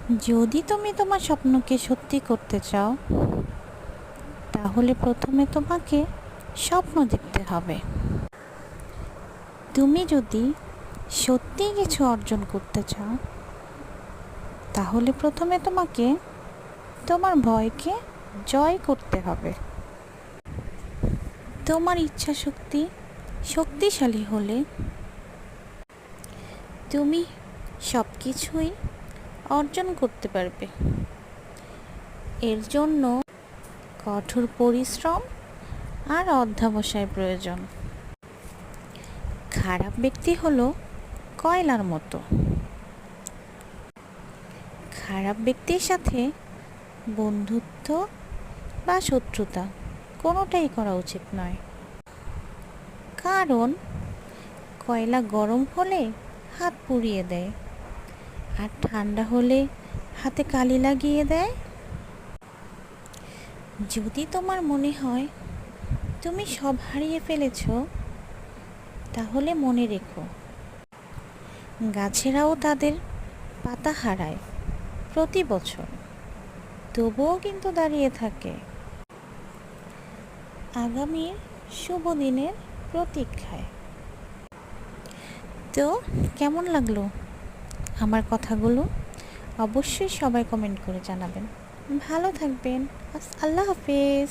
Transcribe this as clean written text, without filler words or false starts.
যদি তুমি তোমার স্বপ্নকে সত্যি করতে চাও, তাহলে প্রথমে তোমাকে স্বপ্ন দেখতে হবে। তুমি যদি সত্যিই কিছু অর্জন করতে চাও, তাহলে প্রথমে তোমাকে তোমার ভয়কে জয় করতে হবে। তোমার ইচ্ছা শক্তি শক্তিশালী হলে তুমি সব কিছুই অর্জন করতে পারবে। এর জন্য কঠোর পরিশ্রম আর অধ্যবসায় প্রয়োজন। খারাপ ব্যক্তি হলো কয়লার মতো। খারাপ ব্যক্তির সাথে বন্ধুত্ব বা শত্রুতা কোনোটাই করা উচিত নয়। কারণ কয়লা গরম হলে হাত পুড়িয়ে দেয়, আর ঠান্ডা হলে হাতে কালি লাগিয়ে দেয়। যদি তোমার মনে হয় তুমি সব হারিয়ে ফেলেছ, তাহলে মনে রেখো, গাছেরাও তাদের পাতা হারায় প্রতি বছর, তবুও কিন্তু দাঁড়িয়ে থাকে আগামীর শুভ দিনের প্রতীক্ষায়। তো কেমন লাগলো আমার কথাগুলো? অবশ্যই সবাই কমেন্ট করে জানাবেন। ভালো থাকবেন। আল্লাহ হাফেজ।